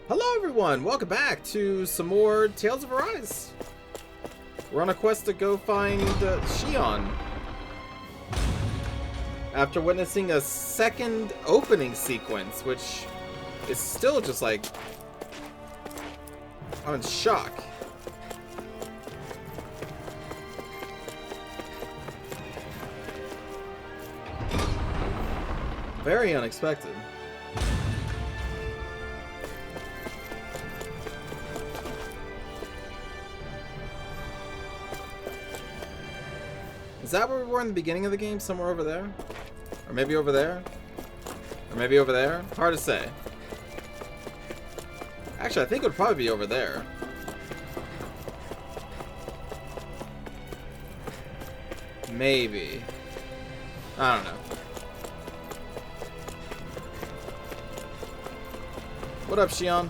Hello everyone, welcome back to some more Tales of Arise. We're on a quest to go find Xion. After witnessing a second opening sequence, which is still just like... I'm in shock. Very unexpected. Is that where we were in the beginning of the game? Somewhere over there? Or maybe over there? Or maybe over there? Hard to say. Actually, I think it would probably be over there. Maybe. I don't know. What up, Xion?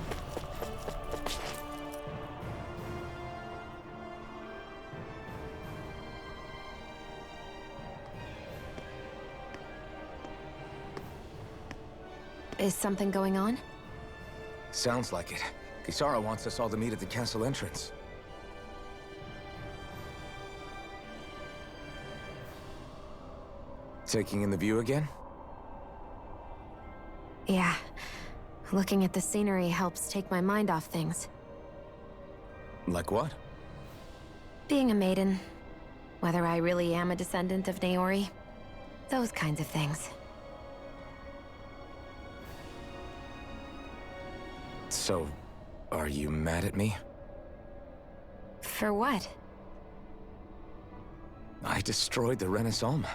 Is something going on? Sounds like it. Kisara wants us all to meet at the castle entrance. Taking in the view again? Yeah. Looking at the scenery helps take my mind off things. Like what? Being a maiden. Whether I really am a descendant of Naori. Those kinds of things. So, are you mad at me? For what? I destroyed the Renis Alma.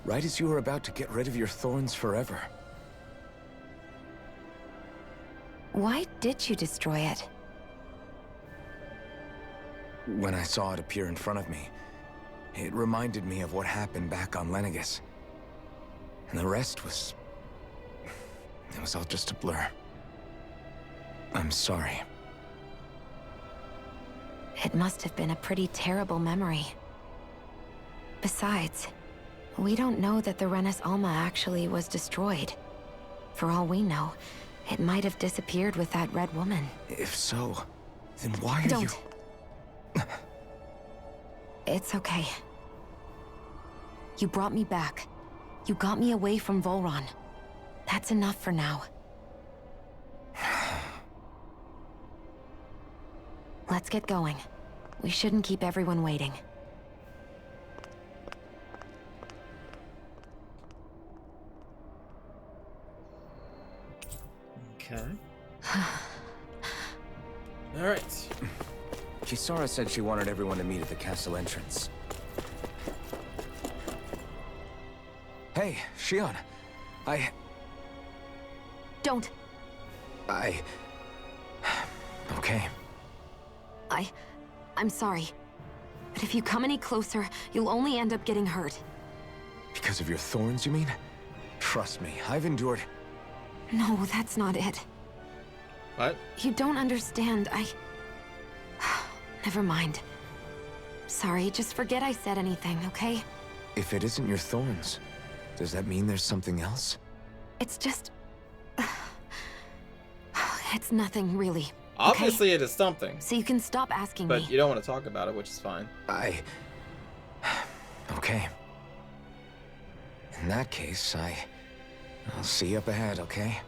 Right as you were about to get rid of your thorns forever. Why did you destroy it? When I saw it appear in front of me, it reminded me of what happened back on Lenegis. And the rest was... it was all just a blur. I'm sorry. It must have been a pretty terrible memory. Besides, we don't know that the Renis Alma actually was destroyed. For all we know, it might have disappeared with that red woman. If so, then why are Don't. you... It's okay. You brought me back. You got me away from Volron. That's enough for now. Let's get going. We shouldn't keep everyone waiting. Okay. Alright. Kisara said she wanted everyone to meet at the castle entrance. Hey, Xion. Don't. Okay. I'm sorry. But if you come any closer, you'll only end up getting hurt. Because of your thorns, you mean? Trust me, I've endured... No, that's not it. What? You don't understand. Never mind. Sorry, just forget I said anything, okay? If it isn't your thorns, does that mean there's something else? It's just... It's nothing, really. Obviously it is something. So you can stop asking me. But you don't want to talk about it, which is fine. Okay. In that case, I'll see you up ahead, okay?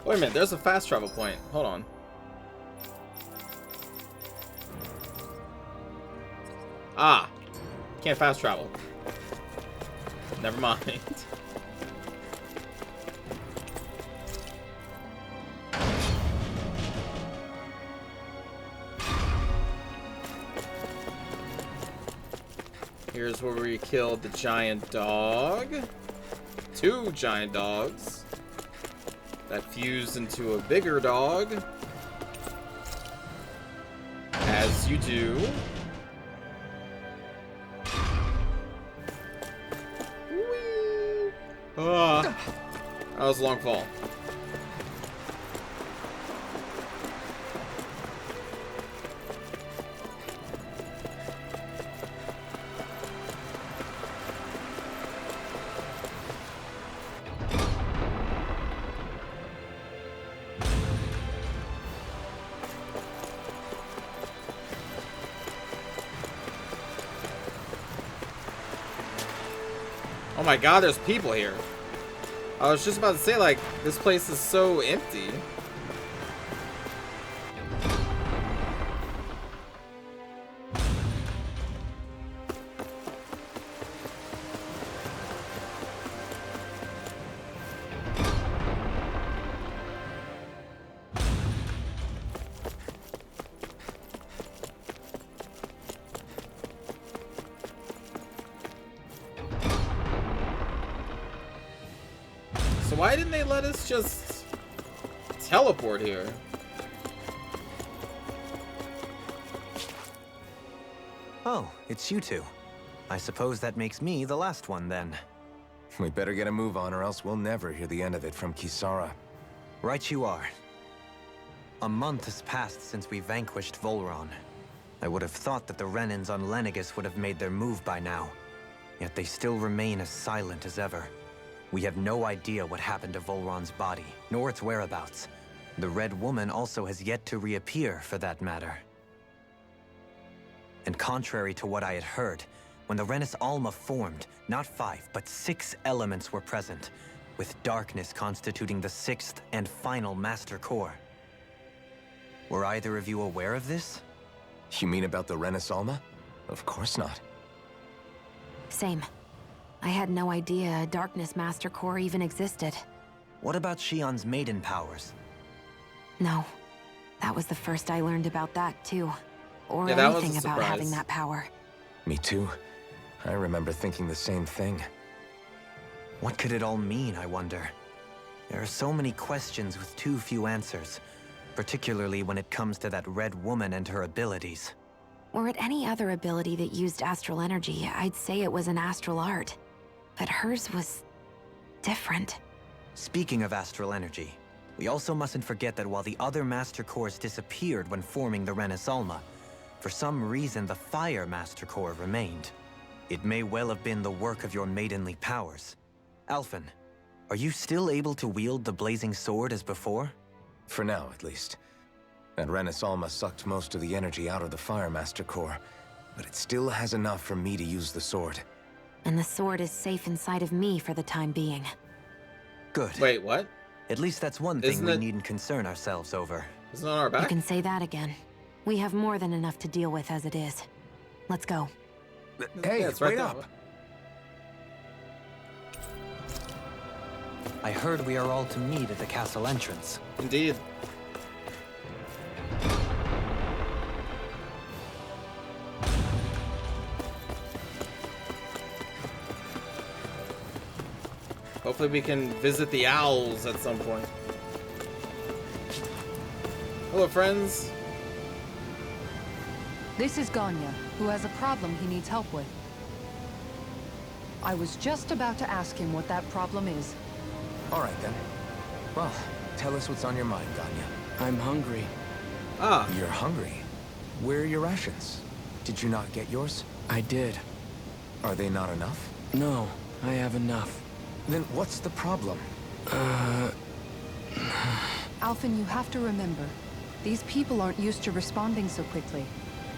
Wait a minute, there's a fast travel point. Hold on. Ah! Can't fast travel. Never mind. Here's where we killed the giant dog. 2 giant dogs. That fused into a bigger dog. As you do. Whee! That was a long fall. Oh my god, there's people here. I was just about to say, like, this place is so empty. So why didn't they let us just teleport here? Oh, it's you two. I suppose that makes me the last one then. We better get a move on or else we'll never hear the end of it from Kisara. Right you are. A month has passed since we vanquished Volron. I would have thought that the Renans on Lenegis would have made their move by now. Yet they still remain as silent as ever. We have no idea what happened to Volron's body, nor its whereabouts. The Red Woman also has yet to reappear, for that matter. And contrary to what I had heard, when the Renis Alma formed, not 5, but 6 elements were present, with darkness constituting the 6th and final Master Core. Were either of you aware of this? You mean about the Renis Alma? Of course not. Same. I had no idea a Darkness Master Core even existed. What about Shion's maiden powers? No. That was the first I learned about that, too. Or Yeah, that was a anything about having surprise. that power. Me too. I remember thinking the same thing. What could it all mean, I wonder? There are so many questions with too few answers, particularly when it comes to that Red Woman and her abilities. Were it any other ability that used astral energy, I'd say it was an astral art. But hers was different. Speaking of astral energy, we also mustn't forget that while the other Master Cores disappeared when forming the Renis Alma, for some reason the Fire Master Core remained. It may well have been the work of your maidenly powers. Alphen, are you still able to wield the blazing sword as before? For now, at least. That Renis Alma sucked most of the energy out of the Fire Master Core, but it still has enough for me to use the sword. And the sword is safe inside of me for the time being. Good. Wait, what? At least that's one thing Isn't we it- needn't concern ourselves over. Isn't it on our You back? can say that again. We have more than enough to deal with as it is. Let's go. Hey, Yeah, it's right wait there. up! I heard we are all to meet at the castle entrance. Indeed. Hopefully we can visit the owls at some point. Hello, friends. This is Ganya, who has a problem he needs help with. I was just about to ask him what that problem is. All right, then. Well, tell us what's on your mind, Ganya. I'm hungry. Ah, You're hungry. Where are your rations? Did you not get yours? I did. Are they not enough? No, I have enough. Then what's the problem? Alphen, you have to remember, these people aren't used to responding so quickly.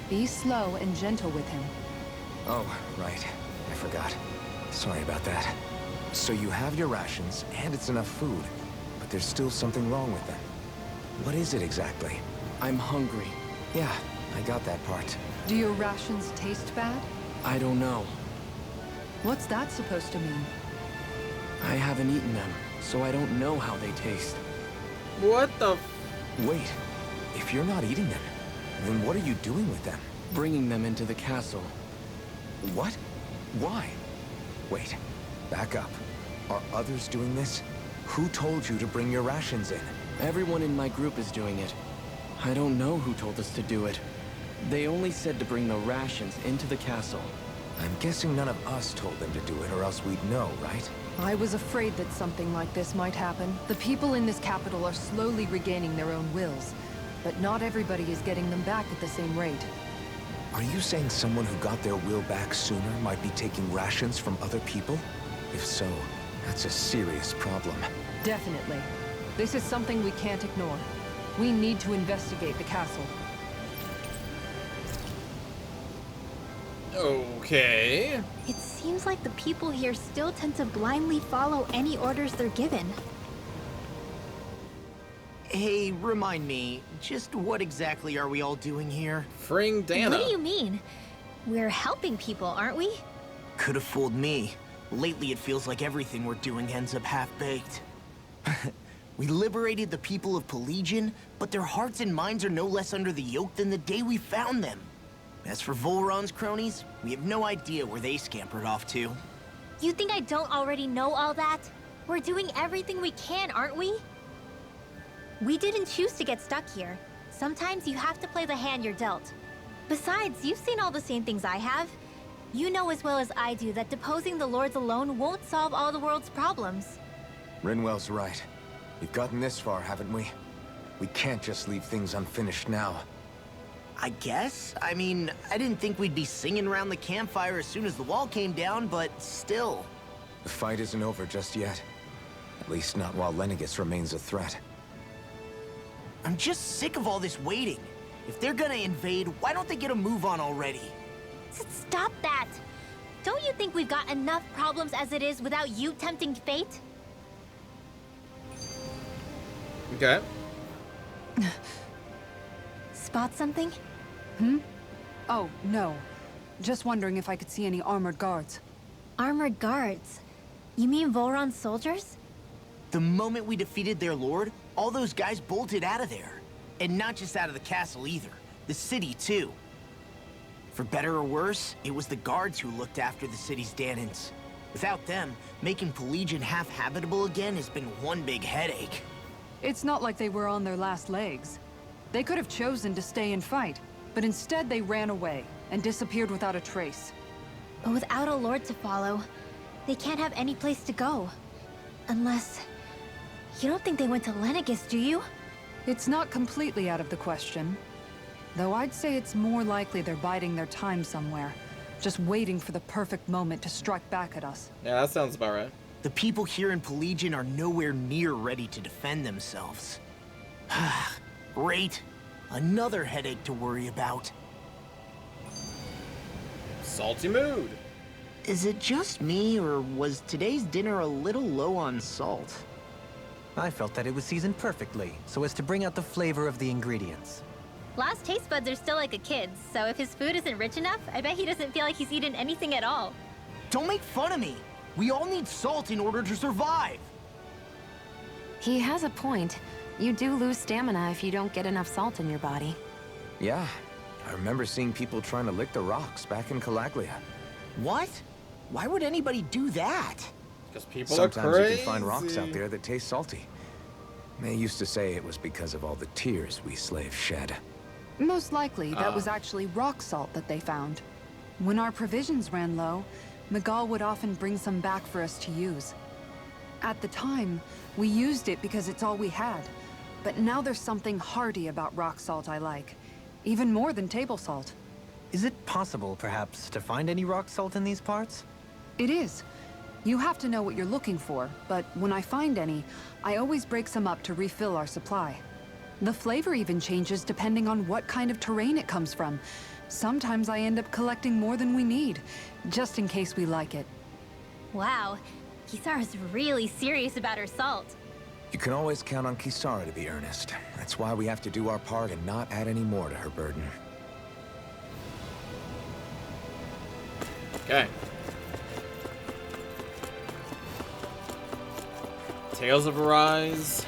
Be slow and gentle with him. Oh, right. I forgot. Sorry about that. So you have your rations, and it's enough food, but there's still something wrong with them. What is it exactly? I'm hungry. Yeah, I got that part. Do your rations taste bad? I don't know. What's that supposed to mean? I haven't eaten them, so I don't know how they taste. what the? Wait, if you're not eating them, then what are you doing with them? Bringing them into the castle. What? Why? Wait, back up. Are others doing this? Who told you to bring your rations in? Everyone in my group is doing it. I don't know who told us to do it. They only said to bring the rations into the castle. I'm guessing none of us told them to do it, or else we'd know, right? I was afraid that something like this might happen. The people in this capital are slowly regaining their own wills, but not everybody is getting them back at the same rate. Are you saying someone who got their will back sooner might be taking rations from other people? If so, that's a serious problem. Definitely. This is something we can't ignore. We need to investigate the castle. Okay. It seems like the people here still tend to blindly follow any orders they're given. Hey, remind me, just what exactly are we all doing here? Freeing Dana. What do you mean? We're helping people, aren't we? Could have fooled me. Lately, it feels like everything we're doing ends up half-baked. We liberated the people of Pelegion, but their hearts and minds are no less under the yoke than the day we found them. As for Volron's cronies, we have no idea where they scampered off to. You think I don't already know all that? We're doing everything we can, aren't we? We didn't choose to get stuck here. Sometimes you have to play the hand you're dealt. Besides, you've seen all the same things I have. You know as well as I do that deposing the lords alone won't solve all the world's problems. Rinwell's right. We've gotten this far, haven't we? We can't just leave things unfinished now. I guess? I mean, I didn't think we'd be singing around the campfire as soon as the wall came down, but still. The fight isn't over just yet. At least not while Lenegis remains a threat. I'm just sick of all this waiting. If they're gonna invade, why don't they get a move on already? Stop that! Don't you think we've got enough problems as it is without you tempting fate? Okay. Spot something? Oh, no. Just wondering if I could see any armored guards. Armored guards? You mean Volron's soldiers? The moment we defeated their lord, all those guys bolted out of there. And not just out of the castle either. The city, too. For better or worse, it was the guards who looked after the city's Dahnans. Without them, making Pelegion half-habitable again has been one big headache. It's not like they were on their last legs. They could have chosen to stay and fight, but instead they ran away and disappeared without a trace. But without a lord to follow, they can't have any place to go. Unless... You don't think they went to Lenegis, do you? It's not completely out of the question. Though I'd say it's more likely they're biding their time somewhere, just waiting for the perfect moment to strike back at us. Yeah, that sounds about right. The people here in Pelegion are nowhere near ready to defend themselves. Great. Another headache to worry about. Salty mood. Is it just me, or was today's dinner a little low on salt? I felt that it was seasoned perfectly, so as to bring out the flavor of the ingredients. Last taste buds are still like a kid's, so if his food isn't rich enough, I bet he doesn't feel like he's eaten anything at all. Don't make fun of me! We all need salt in order to survive! He has a point. You do lose stamina if you don't get enough salt in your body. Yeah, I remember seeing people trying to lick the rocks back in Calaglia. What? Why would anybody do that? Because people Sometimes are crazy. you can find rocks out there that taste salty. They used to say it was because of all the tears we slaves shed. Most likely, that was actually rock salt that they found. When our provisions ran low, Miguel would often bring some back for us to use. At the time, we used it because it's all we had. But now there's something hearty about rock salt I like. Even more than table salt. Is it possible, perhaps, to find any rock salt in these parts? It is. You have to know what you're looking for, but when I find any, I always break some up to refill our supply. The flavor even changes depending on what kind of terrain it comes from. Sometimes I end up collecting more than we need, just in case we like it. Wow, Kisara's really serious about her salt. You can always count on Kisara to be earnest. That's why we have to do our part and not add any more to her burden. Okay. Tales of Arise.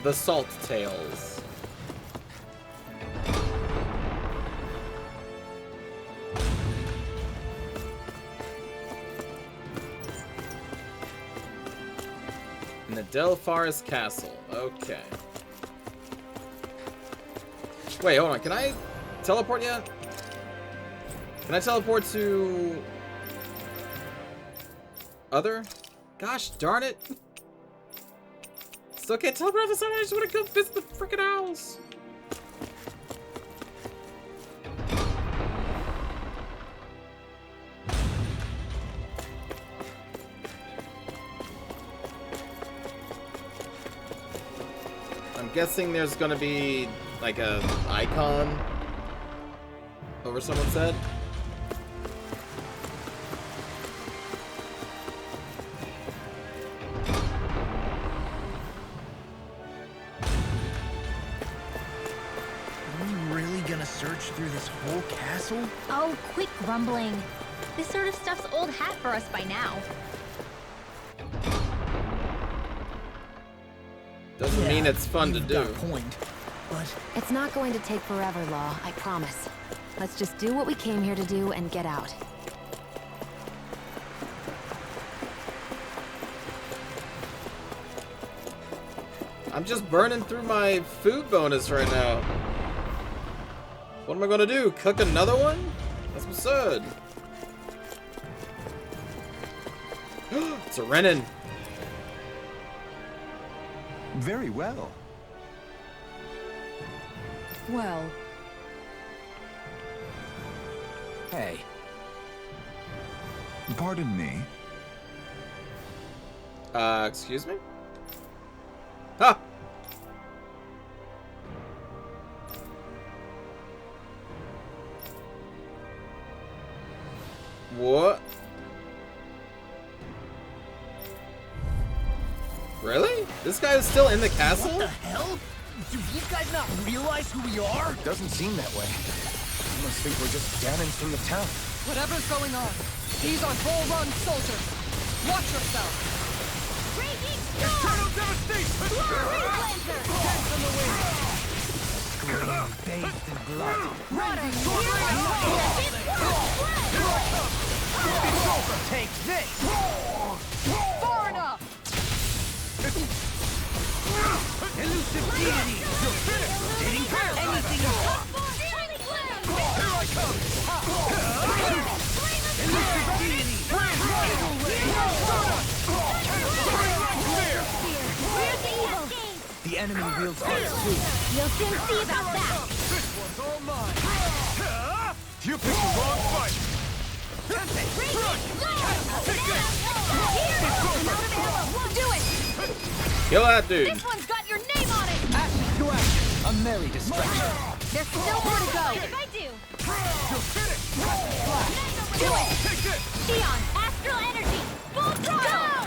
The Salt Tales. In the Delpharis Castle. Okay. Wait, hold on. Can I teleport yet? Can I teleport to... other? Gosh darn it. Still can't teleport to someone. I just want to go visit the freaking owls. I'm guessing there's gonna be like a icon over someone's head. Are we really gonna search through this whole castle? Oh, quit grumbling. This sort of stuff's old hat for us by now. Doesn't mean it's fun to you've do. got a point, but It's not going to take forever, Law, I promise. Let's just do what we came here to do and get out. I'm just burning through my food bonus right now. What am I gonna do? Cook another one? That's absurd. It's a Renin. Very well. Well, Hey, Pardon me. Excuse me? Ah! What? Really? This guy is still in the castle? what the hell? Do these guys not realize who we are? doesn't seem that way. You must think we're just damnings from the town. whatever's going on, these are Bull Run soldiers. Watch yourself. Raging storm! devastation! Bathed in blood. Take this! Far enough. Elusive deity! You're finished! Dating fair! Anything you want! Here I come! Elusive deity! The enemy wields arts too. You'll soon see about that! This one's all mine! You picked the wrong fight! Do it! Kill that dude. This one's got your name on it! Ashes to ashes. A merry distraction. There's still more to go! If I do! You're finished! Do it! Take this! Xion, astral energy! Full throttle!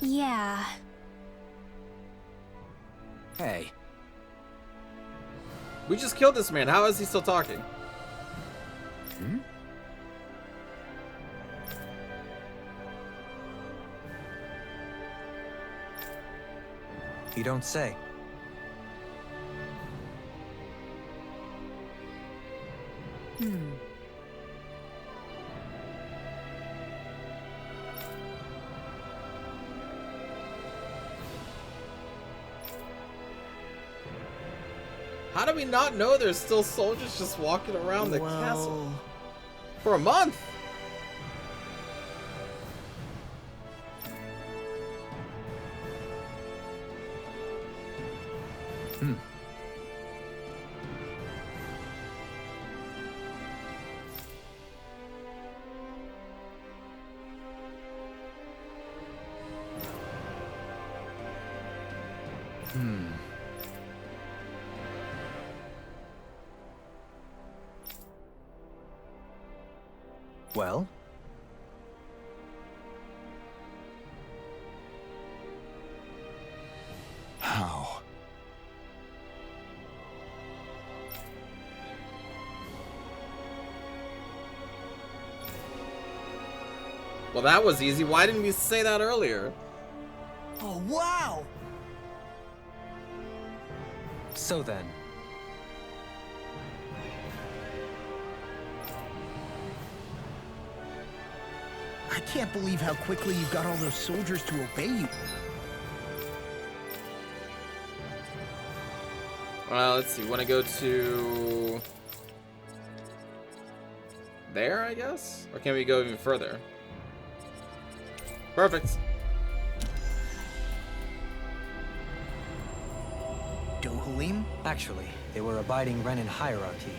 Yeah. Hey, We just killed this man. How is he still talking? You don't say. How do we not know there's still soldiers just walking around the castle? For a month? Well? How? Well, that was easy. Why didn't we say that earlier? Oh, wow! So then, I can't believe how quickly you got all those soldiers to obey you. Let's see. Want to go to there, I guess? Or can we go even further? Perfect. Dohalim? Actually, they were abiding Renan hierarchy.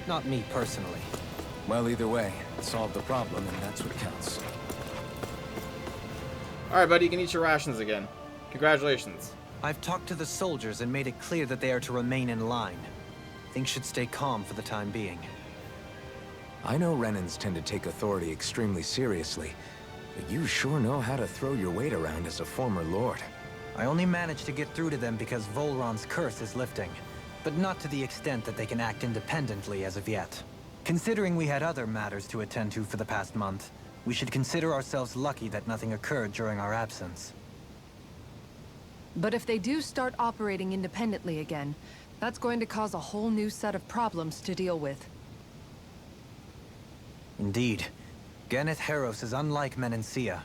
Not me personally. Well, either way, it solved the problem, and that's what counts. Alright, buddy, you can eat your rations again. Congratulations. I've talked to the soldiers and made it clear that they are to remain in line. Things should stay calm for the time being. I know Renans tend to take authority extremely seriously, but you sure know how to throw your weight around as a former lord. I only managed to get through to them because Volron's curse is lifting, but not to the extent that they can act independently as of yet. Considering we had other matters to attend to for the past month, we should consider ourselves lucky that nothing occurred during our absence. But if they do start operating independently again, that's going to cause a whole new set of problems to deal with. Indeed. Ganeth Haros is unlike Menancia.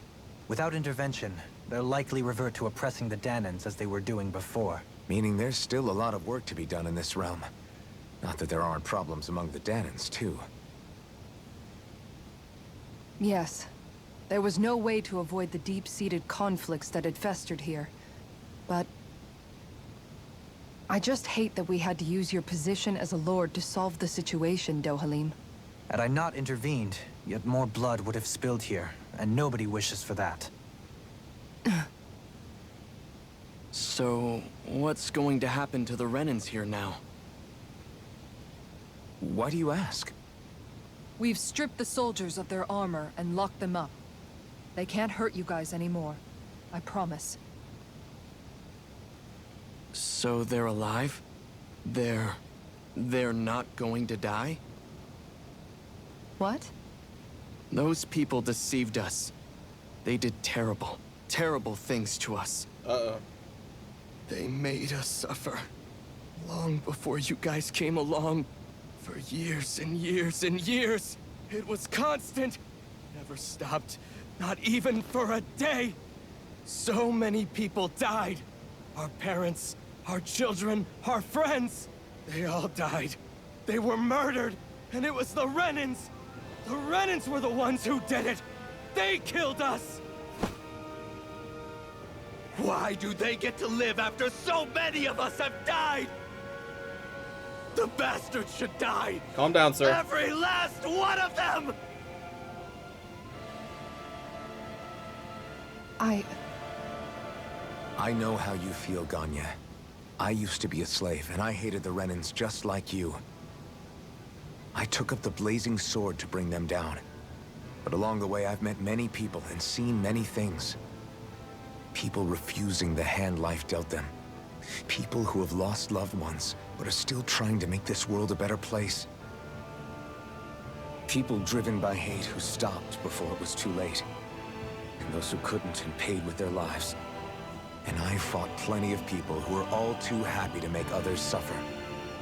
Without intervention, they'll likely revert to oppressing the Danans as they were doing before. Meaning there's still a lot of work to be done in this realm. Not that there aren't problems among the Danans, too. Yes. There was no way to avoid the deep-seated conflicts that had festered here. But I just hate that we had to use your position as a lord to solve the situation, Dohalim. Had I not intervened, yet more blood would have spilled here, and nobody wishes for that. So, what's going to happen to the Renans here now? Why do you ask? We've stripped the soldiers of their armor and locked them up. They can't hurt you guys anymore. I promise. So they're alive? They're not going to die? What? Those people deceived us. They did terrible, terrible things to us. Uh-oh. They made us suffer. Long before you guys came along. For years and years and years. It was constant. Never stopped. Not even for a day. So many people died. Our parents, our children, our friends. They all died. They were murdered. And it was the Renans. The Renans were the ones who did it. They killed us. Why do they get to live after so many of us have died? The bastards should die. Calm down, sir. Every last one of them! I know how you feel, Ganya. I used to be a slave, and I hated the Renans just like you. I took up the blazing sword to bring them down. But along the way, I've met many people and seen many things. People refusing the hand life dealt them. People who have lost loved ones, but are still trying to make this world a better place. People driven by hate who stopped before it was too late. And those who couldn't and paid with their lives. And I fought plenty of people who were all too happy to make others suffer.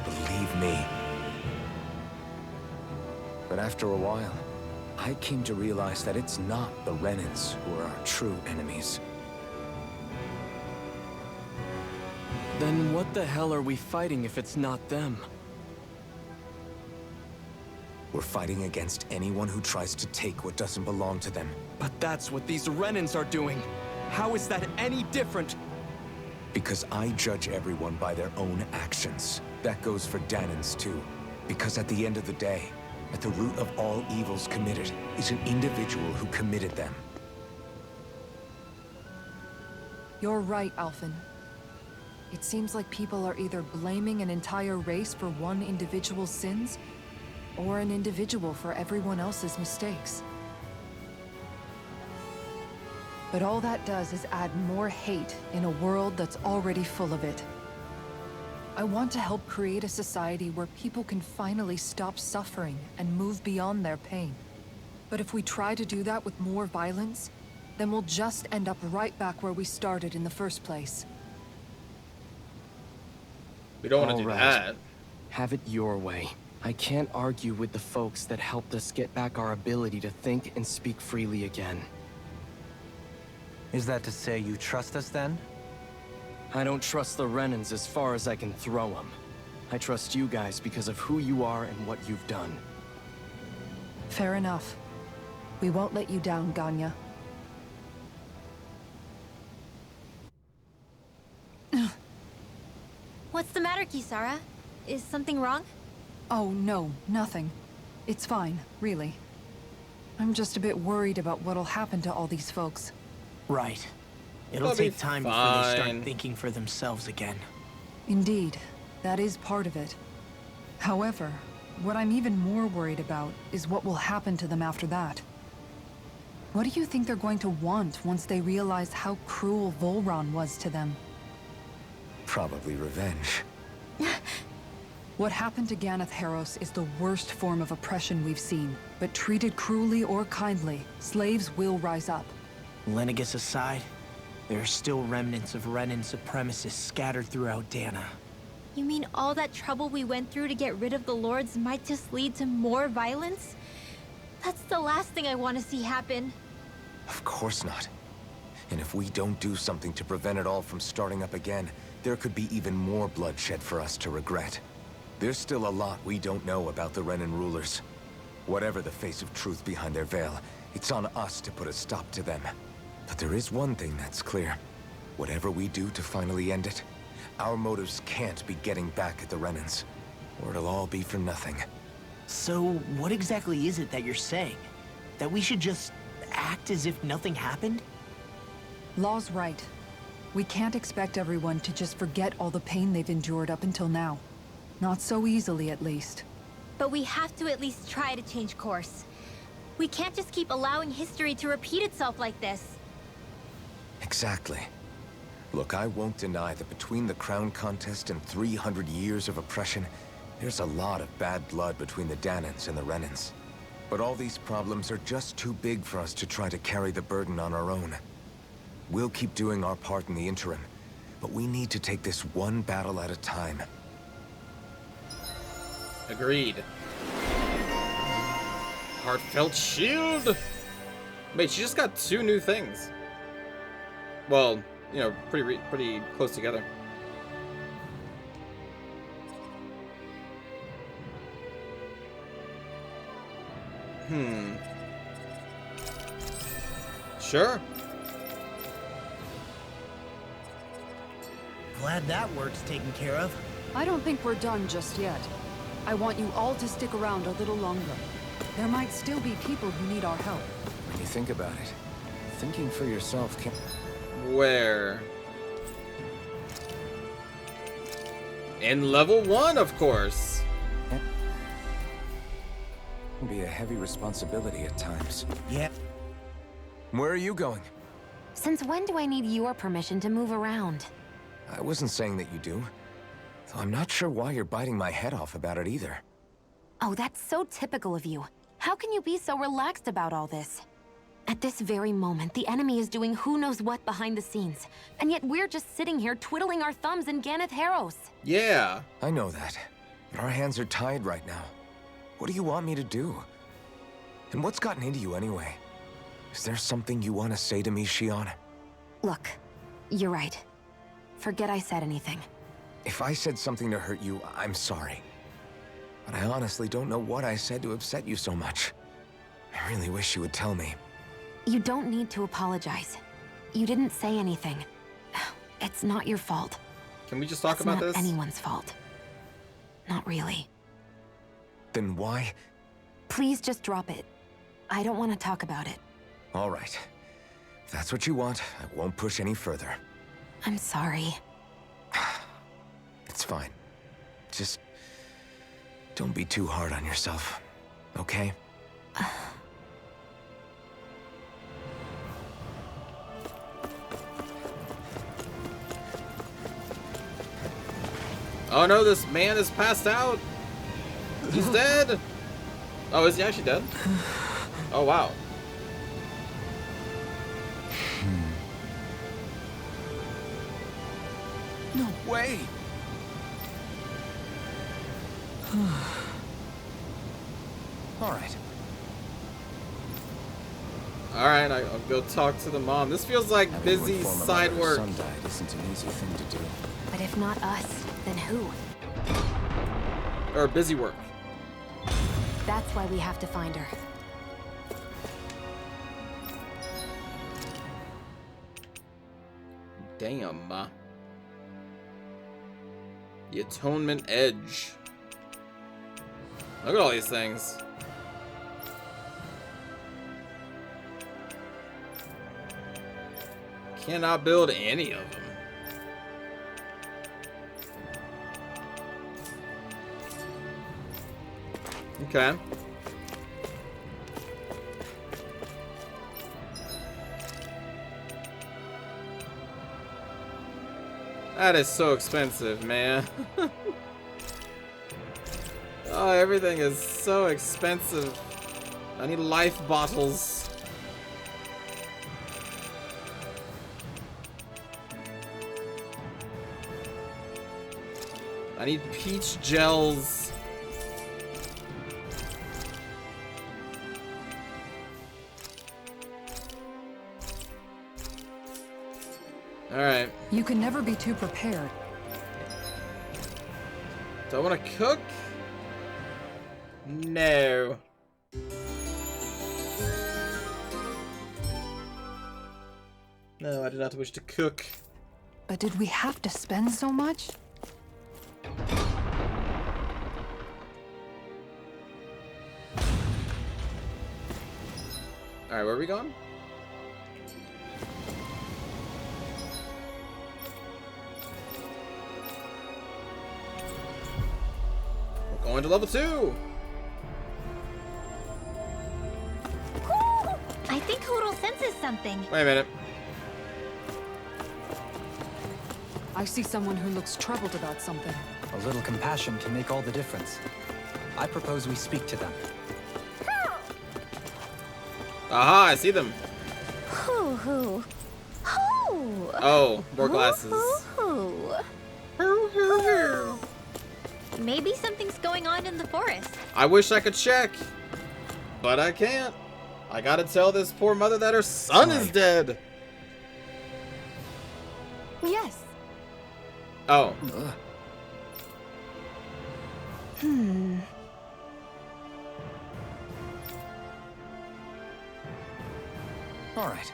Believe me. But after a while, I came to realize that it's not the Renans who are our true enemies. Then what the hell are we fighting if it's not them? We're fighting against anyone who tries to take what doesn't belong to them. But that's what these Renans are doing. How is that any different? Because I judge everyone by their own actions. That goes for Danans too. Because at the end of the day, at the root of all evils committed is an individual who committed them. You're right, Alphen. It seems like people are either blaming an entire race for one individual's sins, or an individual for everyone else's mistakes. But all that does is add more hate in a world that's already full of it. I want to help create a society where people can finally stop suffering and move beyond their pain. But if we try to do that with more violence, then we'll just end up right back where we started in the first place. We don't want to do All right. that. Have it your way. I can't argue with the folks that helped us get back our ability to think and speak freely again. Is that to say you trust us then? I don't trust the Renans as far as I can throw them. I trust you guys because of who you are and what you've done. Fair enough. We won't let you down, Ganya. What's the matter, Kisara? Is something wrong? Oh, no, nothing. It's fine, really. I'm just a bit worried about what'll happen to all these folks. Right. It'll They'll be take time before they fine. start thinking for themselves again. Indeed, that is part of it. However, what I'm even more worried about is what will happen to them after that. What do you think they're going to want once they realize how cruel Volron was to them? Probably revenge. What happened to Ganeth Haros is the worst form of oppression we've seen, but treated cruelly or kindly, slaves will rise up. Lenegis aside, there are still remnants of Renan supremacists scattered throughout Dana. You mean all that trouble we went through to get rid of the Lords might just lead to more violence? That's the last thing I want to see happen. Of course not. And if we don't do something to prevent it all from starting up again, there could be even more bloodshed for us to regret. There's still a lot we don't know about the Renan rulers. Whatever the face of truth behind their veil, it's on us to put a stop to them. But there is one thing that's clear. Whatever we do to finally end it, our motives can't be getting back at the Renans, or it'll all be for nothing. So, what exactly is it that you're saying? That we should just act as if nothing happened? Law's right. We can't expect everyone to just forget all the pain they've endured up until now. Not so easily, at least. But we have to at least try to change course. We can't just keep allowing history to repeat itself like this. Exactly. Look, I won't deny that between the crown contest and 300 years of oppression, there's a lot of bad blood between the Danans and the Renans. But all these problems are just too big for us to try to carry the burden on our own. We'll keep doing our part in the interim, but we need to take this one battle at a time. Agreed. Heartfelt shield! Wait, she just got 2 new things. Well, you know, pretty close together. Sure. Glad that work's taken care of. I don't think we're done just yet. I want you all to stick around a little longer. There might still be people who need our help. When you think about it, thinking for yourself can... Where? In level 1, of course. Can be a heavy responsibility at times. Yeah. Where are you going? Since when do I need your permission to move around? I wasn't saying that you do. Though I'm not sure why you're biting my head off about it either. Oh, that's so typical of you. How can you be so relaxed about all this? At this very moment, the enemy is doing who knows what behind the scenes. And yet we're just sitting here twiddling our thumbs in Ganeth Haros. Yeah. I know that. But our hands are tied right now. What do you want me to do? And what's gotten into you anyway? Is there something you want to say to me, Shion? Look, you're right. Forget I said anything. If I said something to hurt you, I'm sorry. But I honestly don't know what I said to upset you so much. I really wish you would tell me. You don't need to apologize. You didn't say anything. It's not your fault. Can we just talk It's about not this? anyone's fault. Not really. Then why? Please just drop it. I don't want to talk about it. All right. If that's what you want, I won't push any further. I'm sorry. It's fine. Just don't be too hard on yourself, okay? Oh no, this man is passed out. He's dead. Oh, is he actually dead? Oh wow. No way! All right. Alright, I'll go talk to the mom. This feels like Having to busy inform a side mother her work. son died isn't an easy thing to do. But if not us, then who? Or busy work. That's why we have to find her. Damn. The Atonement Edge. Look at all these things. Cannot build any of them. Okay. That is so expensive, man. Oh, everything is so expensive. I need life bottles. I need peach gels. Alright. You can never be too prepared. Do I want to cook? No. No, I do not wish to cook. But did we have to spend so much? Alright, where are we going? We're going to level 2! I think Hootle senses something. Wait a minute. I see someone who looks troubled about something. A little compassion can make all the difference. I propose we speak to them. Aha, I see them. Hoo hoo. Hoo. Oh, more glasses. Hoo hoo. Maybe something's going on in the forest. I wish I could check, but I can't. I gotta tell this poor mother that her son is dead. Yes. Oh. All right.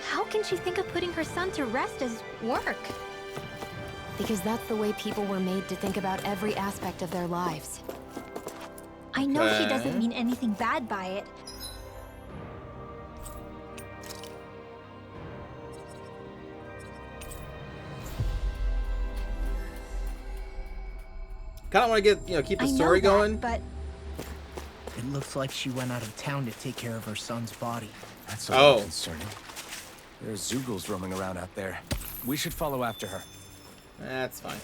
How can she think of putting her son to rest as work? Because that's the way people were made to think about every aspect of their lives. I know she Okay. doesn't mean anything bad by it. Kind of want to get, keep the I know story that, going. but It looks like she went out of town to take care of her son's body. That's a little Oh. concerning. There's Zoogles roaming around out there. We should follow after her. That's fine.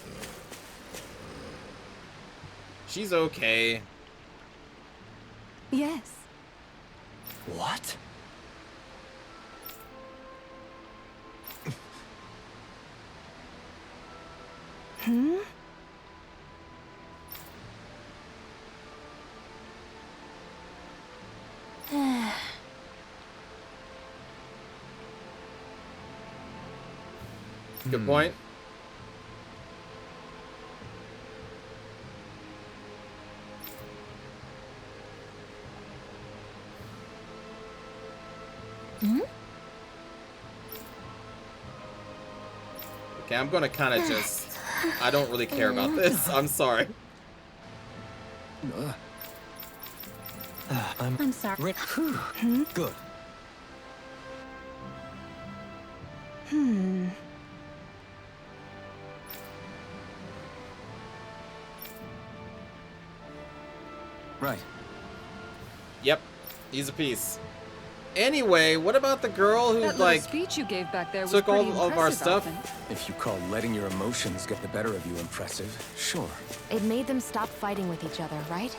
She's okay. Yes. What? Good point. Okay, I'm gonna kind of just... I don't really care about this. I'm sorry. I'm sorry. Rick. Good. Right. Yep. He's a piece. Anyway, what about the girl who, That little like... speech you gave back there was took all pretty of our impressive, stuff? Alvin. If you call letting your emotions get the better of you impressive, sure. It made them stop fighting with each other, right?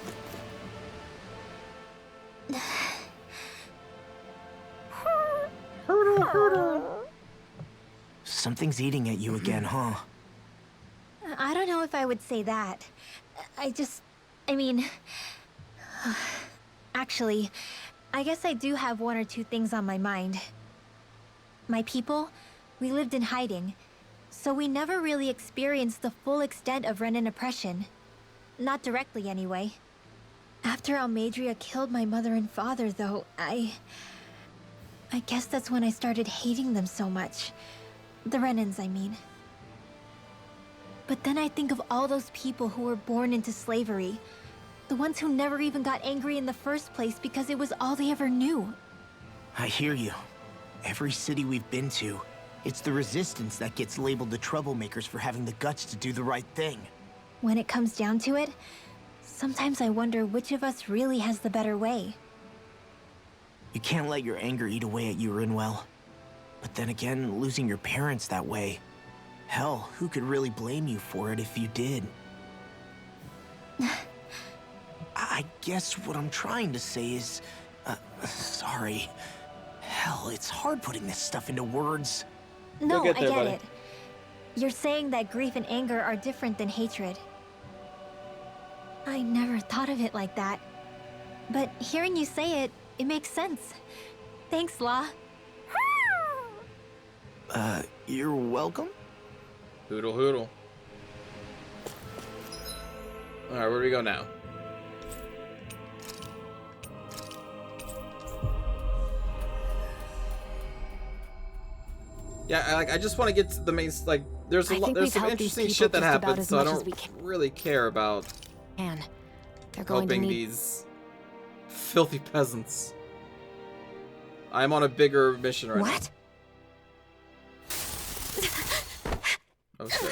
Something's eating at you again, huh? I don't know if I would say that. I mean... Actually, I guess I do have one or two things on my mind. My people, we lived in hiding, so we never really experienced the full extent of Renan oppression. Not directly, anyway. After Almadria killed my mother and father, though, I guess that's when I started hating them so much. The Renans, I mean. But then I think of all those people who were born into slavery. The ones who never even got angry in the first place because it was all they ever knew. I hear you. Every city we've been to, it's the Resistance that gets labeled the troublemakers for having the guts to do the right thing. When it comes down to it, sometimes I wonder which of us really has the better way. You can't let your anger eat away at you, Rinwell. But then again, losing your parents that way... Hell, who could really blame you for it if you did? I guess what I'm trying to say is... sorry. Hell, it's hard putting this stuff into words. No, get there, I get buddy. it. You're saying that grief and anger are different than hatred. I never thought of it like that. But hearing you say it, it makes sense. Thanks, Law. You're welcome? Hoodle hoodle. Alright, where do we go now? Yeah, I just want to get to the main, like, there's I think there's we've some helped these interesting people shit that just about happens, as so I much as don't we can. really care about Man, they're going to helping need... these filthy peasants. I'm on a bigger mission right What? now. Oh shit.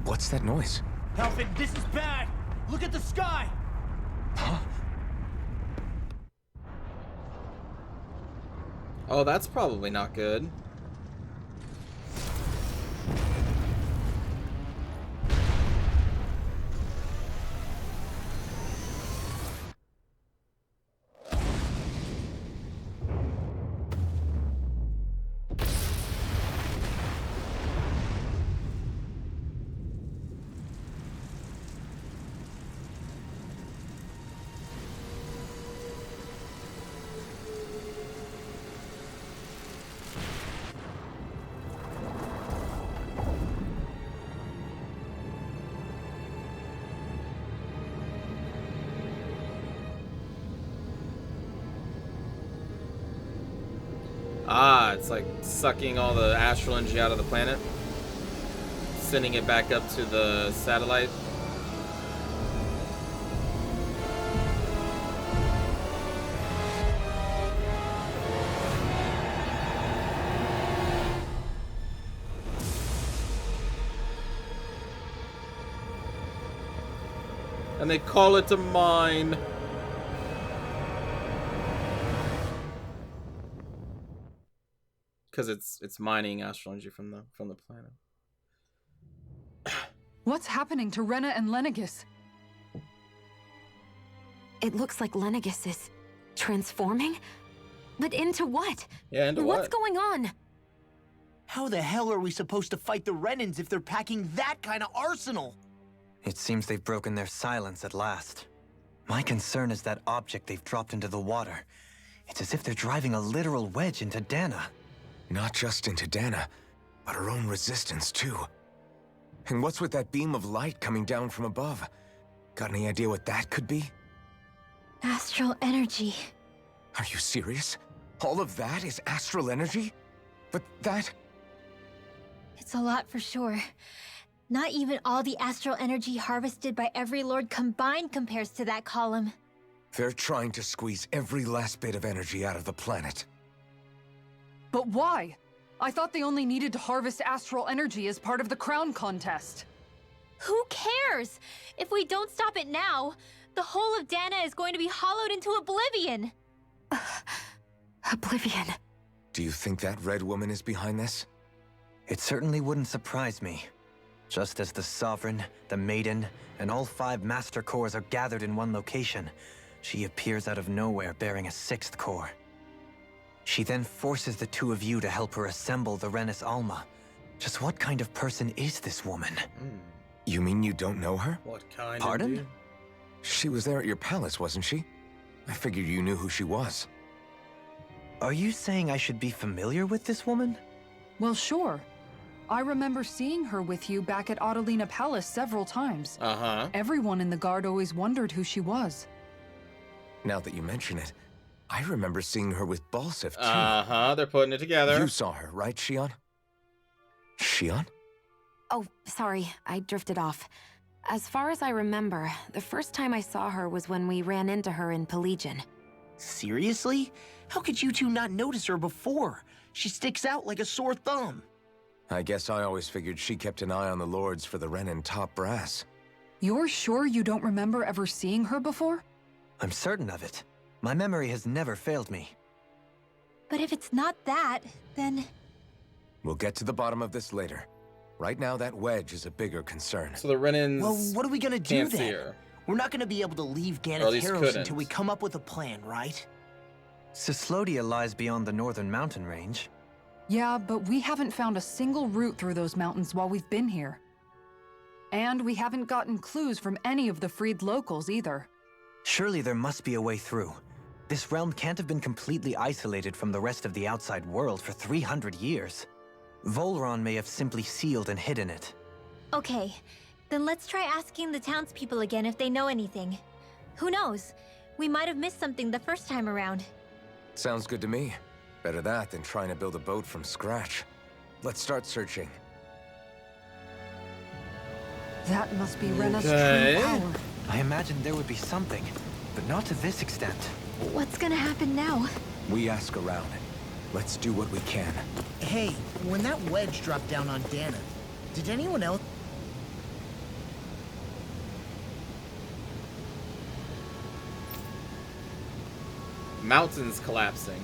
What's that noise? Helfin, this is bad! Look at the sky! Oh, that's probably not good. Ah, it's like sucking all the astral energy out of the planet, sending it back up to the satellite. And they call it a mine. Because it's mining astral energy from the planet. What's happening to Rena and Lenegis? It looks like Lenegis is transforming? But into what? Yeah, into What's what? going on? How the hell are we supposed to fight the Renans if they're packing that kind of arsenal? It seems they've broken their silence at last. My concern is that object they've dropped into the water. It's as if they're driving a literal wedge into Dana. Not just into Dana, but her own resistance, too. And what's with that beam of light coming down from above? Got any idea what that could be? Astral energy. Are you serious? All of that is astral energy? But that... It's a lot for sure. Not even all the astral energy harvested by every lord combined compares to that column. They're trying to squeeze every last bit of energy out of the planet. But why? I thought they only needed to harvest astral energy as part of the crown contest. Who cares? If we don't stop it now, the whole of Dana is going to be hollowed into oblivion. Oblivion. Do you think that red woman is behind this? It certainly wouldn't surprise me. Just as the Sovereign, the Maiden, and all 5 Master Cores are gathered in one location, she appears out of nowhere bearing a 6th core. She then forces the 2 of you to help her assemble the Renis Alma. Just what kind of person is this woman? You mean you don't know her? What kind Pardon? of dude? She was there at your palace, wasn't she? I figured you knew who she was. Are you saying I should be familiar with this woman? Well, sure. I remember seeing her with you back at Adelina Palace several times. Uh-huh. Everyone in the guard always wondered who she was. Now that you mention it, I remember seeing her with Balsif, too. Uh-huh, they're putting it together. You saw her, right, Shion? Shion? Oh, sorry, I drifted off. As far as I remember, the first time I saw her was when we ran into her in Pelegion. Seriously? How could you two not notice her before? She sticks out like a sore thumb. I guess I always figured she kept an eye on the lords for the Renin top brass. You're sure you don't remember ever seeing her before? I'm certain of it. My memory has never failed me. But if it's not that, then... We'll get to the bottom of this later. Right now, that wedge is a bigger concern. So the Renins Well, what are we gonna do can't see then? her. We're not gonna be able to leave Or at least Ganateros couldn't. until we come up with a plan, right? Cyslodia lies beyond the northern mountain range. Yeah, but we haven't found a single route through those mountains while we've been here. And we haven't gotten clues from any of the freed locals either. Surely there must be a way through. This realm can't have been completely isolated from the rest of the outside world for 300 years. Volron may have simply sealed and hidden it. Okay, then let's try asking the townspeople again if they know anything. Who knows? We might have missed something the first time around. Sounds good to me. Better that than trying to build a boat from scratch. Let's start searching. That must be Rena's Okay. true power. I imagined there would be something, but not to this extent. What's gonna happen now? We ask around. Let's do what we can. Hey, when that wedge dropped down on Dana, did anyone else... Mountains collapsing.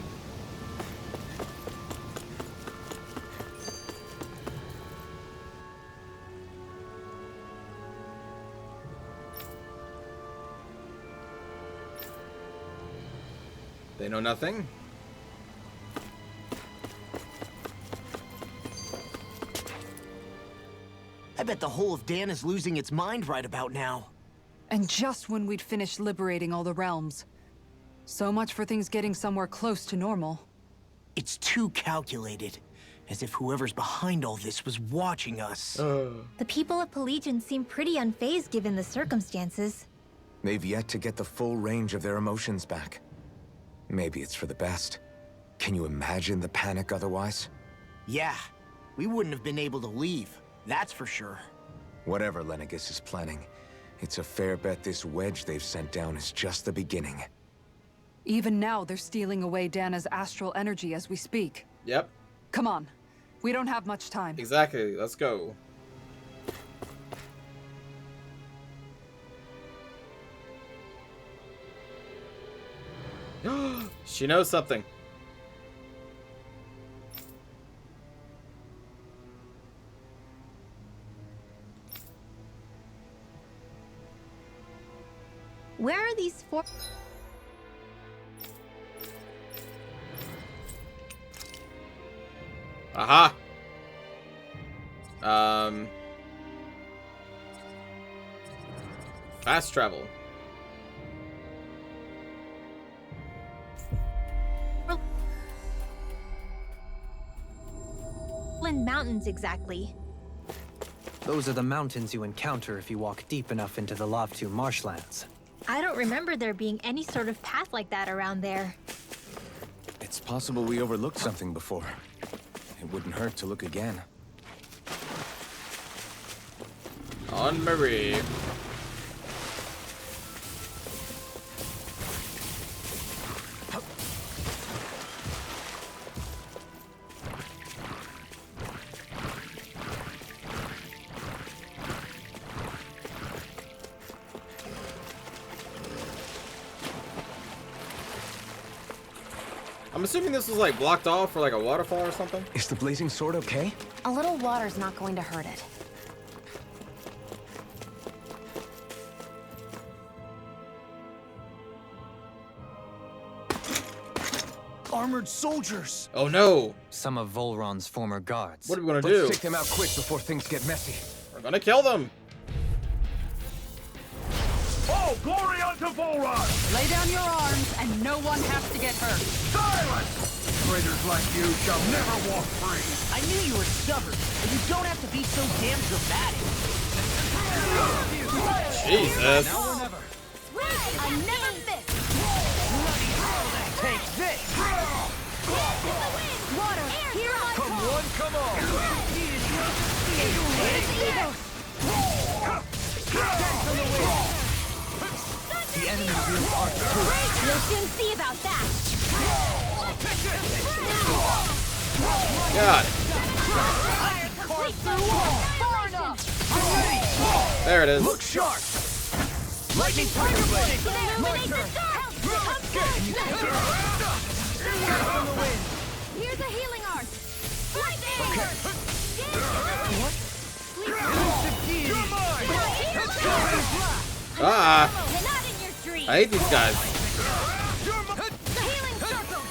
They know nothing? I bet the whole of Dan is losing its mind right about now. And just when we'd finished liberating all the realms. So much for things getting somewhere close to normal. It's too calculated. As if whoever's behind all this was watching us. The people of Pelegion seem pretty unfazed given the circumstances. They've yet to get the full range of their emotions back. Maybe it's for the best. Can you imagine the panic otherwise? Yeah, we wouldn't have been able to leave. That's for sure. Whatever Lenegis is planning, it's a fair bet this wedge they've sent down is just the beginning. Even now, they're stealing away Dana's astral energy as we speak. Yep, Come on. We don't have much time. exactly. Let's go. She knows something. Where are these four? Aha! Fast travel. Mountains exactly. Those are the mountains you encounter if you walk deep enough into the Lavtu marshlands. I don't remember there being any sort of path like that around there. It's possible we overlooked something before. It wouldn't hurt to look again. On Marie. I'm assuming this was like blocked off for like a waterfall or something. Is the blazing sword okay? A little water's not going to hurt it. Armored soldiers! Oh no! Some of Volron's former guards. What are we gonna Let's do? take them out quick before things get messy. We're gonna kill them! Oh, glory unto Volron! Lay down your arms, and no one has to get hurt. Silence! Traitors like you shall never walk free! I knew you were stubborn, but you don't have to be so damn dramatic. Jesus! Now or never! I never miss! Take this! Water, here I Come one, come all! The enemy wields arc too. You'll soon see about that. God! There it is. Look sharp! Lightning tiger blade! My turn! Here's a healing art! You're mine! Ah! Not in your dreams. I hate these guys.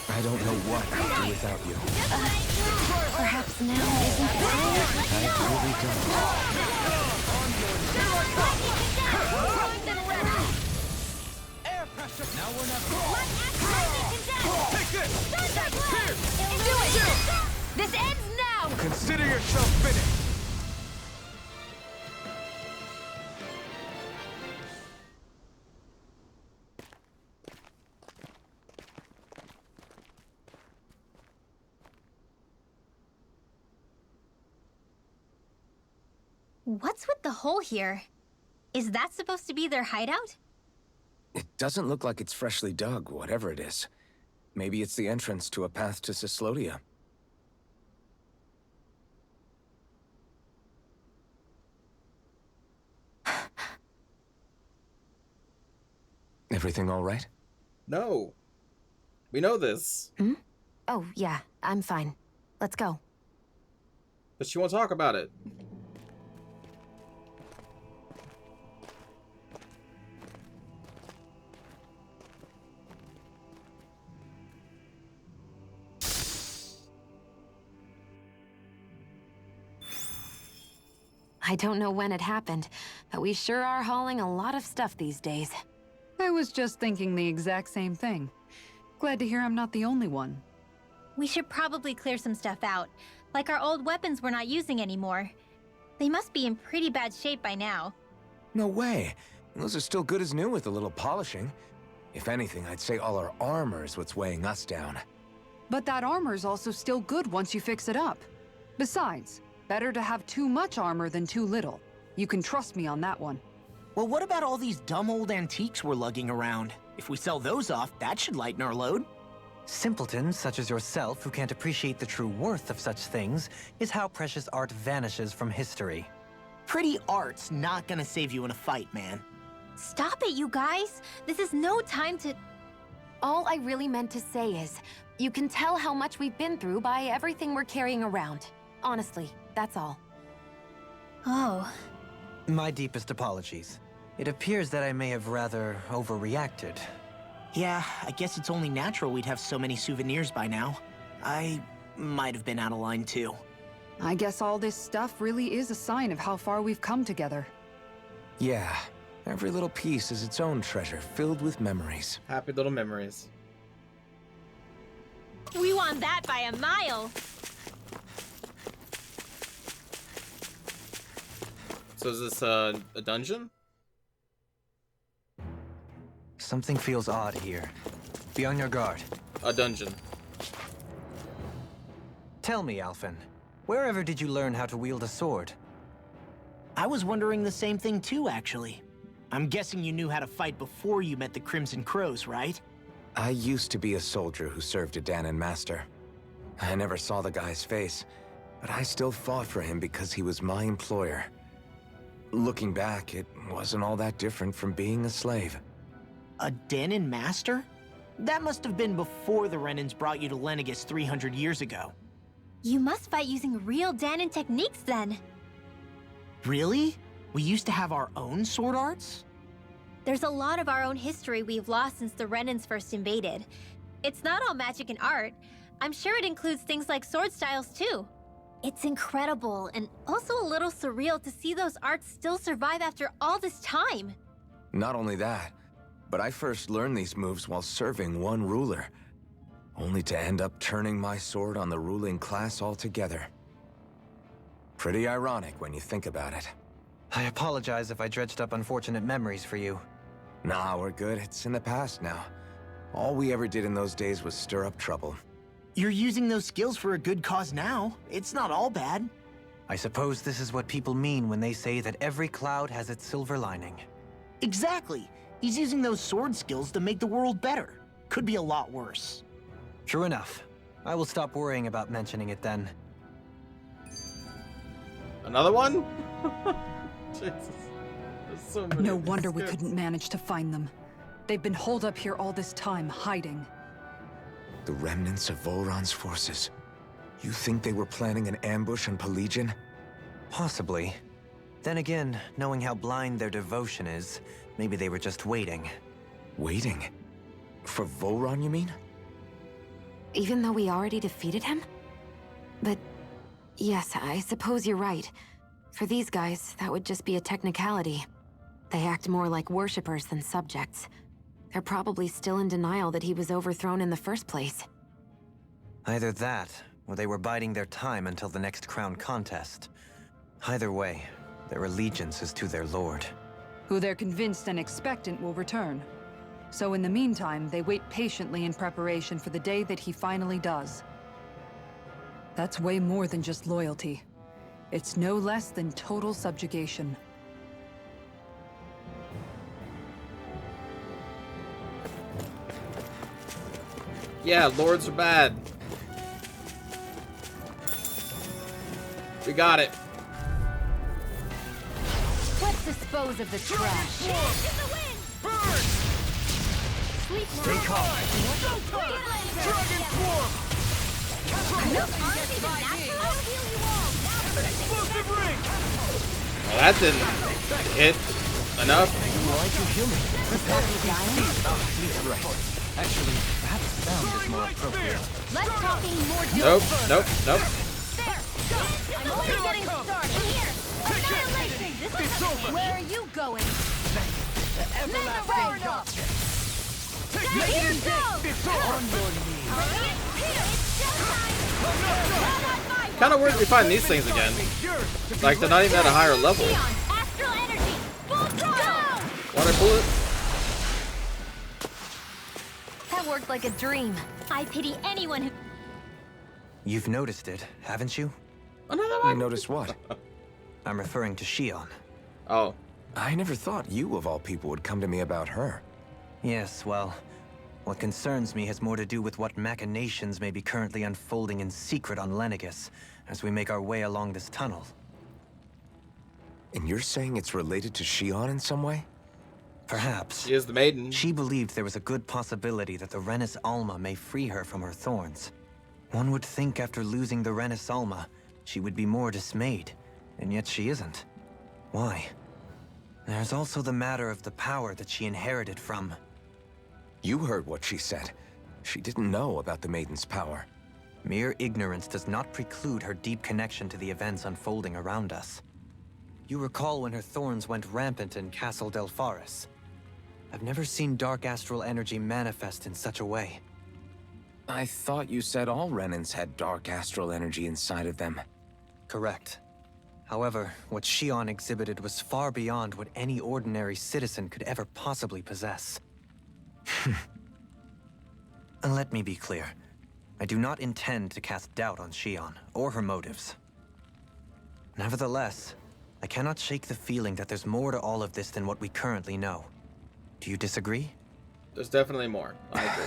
I don't know what I'd do without you. Perhaps now isn't the time. I really don't. Air pressure! Now or never! This ends now. Consider yourself finished! What's with the hole here? Is that supposed to be their hideout? It doesn't look like it's freshly dug, whatever it is. Maybe it's the entrance to a path to Cyslodia. Everything all right? No. We know this. Oh, yeah, I'm fine. Let's go. But she won't talk about it. I don't know when it happened, but we sure are hauling a lot of stuff these days. I was just thinking the exact same thing. Glad to hear I'm not the only one. We should probably clear some stuff out. Like our old weapons we're not using anymore. They must be in pretty bad shape by now. No way. Those are still good as new with a little polishing. If anything, I'd say all our armor is what's weighing us down. But that armor's also still good once you fix it up. Besides, better to have too much armor than too little. You can trust me on that one. Well, what about all these dumb old antiques we're lugging around? If we sell those off, that should lighten our load. Simpletons such as yourself who can't appreciate the true worth of such things is how precious art vanishes from history. Pretty art's not gonna save you in a fight, man. Stop it, you guys. This is no time to... All I really meant to say is, you can tell how much we've been through by everything we're carrying around. Honestly, that's all. Oh. My deepest apologies. It appears that I may have rather overreacted. Yeah, I guess it's only natural we'd have so many souvenirs by now. I might have been out of line too. I guess all this stuff really is a sign of how far we've come together. Yeah, every little piece is its own treasure, filled with memories. Happy little memories. We want that by a mile. So is this a dungeon? Something feels odd here. Be on your guard. A dungeon. Tell me, Alphen, wherever did you learn how to wield a sword? I was wondering the same thing too, actually. I'm guessing you knew how to fight before you met the Crimson Crows, right? I used to be a soldier who served a Dahnan master. I never saw the guy's face, but I still fought for him because he was my employer. Looking back, it wasn't all that different from being a slave. A Dahnan master? That must have been before the Renans brought you to Lenegis 300 years ago. You must fight using real Danon techniques then. Really? We used to have our own sword arts? There's a lot of our own history we've lost since the Renans first invaded. It's not all magic and art. I'm sure it includes things like sword styles too. It's incredible and also a little surreal to see those arts still survive after all this time. Not only that, but I first learned these moves while serving one ruler, only to end up turning my sword on the ruling class altogether. Pretty ironic when you think about it. I apologize if I dredged up unfortunate memories for you. Nah, we're good. It's in the past now. All we ever did in those days was stir up trouble. You're using those skills for a good cause now. It's not all bad. I suppose this is what people mean when they say that every cloud has its silver lining. Exactly. He's using those sword skills to make the world better. Could be a lot worse. True enough. I will stop worrying about mentioning it then. Another one? Jesus. There's so many No of these wonder we skits. couldn't manage to find them. They've been holed up here all this time, hiding. The remnants of Volron's forces. You think they were planning an ambush on Pelegion? Possibly. Then again, knowing how blind their devotion is, maybe they were just waiting. Waiting? For Volron, you mean? Even though we already defeated him? But yes, I suppose you're right. For these guys, that would just be a technicality. They act more like worshippers than subjects. They're probably still in denial that he was overthrown in the first place. Either that, or they were biding their time until the next crown contest. Either way, their allegiance is to their lord. Who they're convinced and expectant will return. So in the meantime, they wait patiently in preparation for the day that he finally does. That's way more than just loyalty. It's no less than total subjugation. Yeah, lords are bad. We got it. Let's dispose of the trash. Stay calm. Dragon Swarm! Explosive ring! Well, that didn't hit enough. Actually, perhaps sound is more appropriate. Let's talking more Nope, nope, nope. I'm only getting started. Here, annihilation. It's over! Where are you going? Everlasting darkness! Take it in this on your knees! Kind of weird we find these things again. Like they're not even at a higher level. Astral energy! Full throttle! Water bullet? That worked like a dream. I pity anyone who... You've noticed it, haven't you? Another You one? noticed what? I'm referring to Shion. Oh. I never thought you, of all people, would come to me about her. Yes, well, what concerns me has more to do with what machinations may be currently unfolding in secret on Lenegis as we make our way along this tunnel. And you're saying it's related to Shion in some way? Perhaps. She is the maiden. She believed there was a good possibility that the Renis Alma may free her from her thorns. One would think after losing the Renis Alma, she would be more dismayed, and yet she isn't. Why? There's also the matter of the power that she inherited from... You heard what she said. She didn't know about the Maiden's power. Mere ignorance does not preclude her deep connection to the events unfolding around us. You recall when her thorns went rampant in Castle Delpharis. I've never seen dark astral energy manifest in such a way. I thought you said all Renans had dark astral energy inside of them. Correct. However, what Shion exhibited was far beyond what any ordinary citizen could ever possibly possess. And let me be clear. I do not intend to cast doubt on Shion, or her motives. Nevertheless, I cannot shake the feeling that there's more to all of this than what we currently know. Do you disagree? There's definitely more. I agree.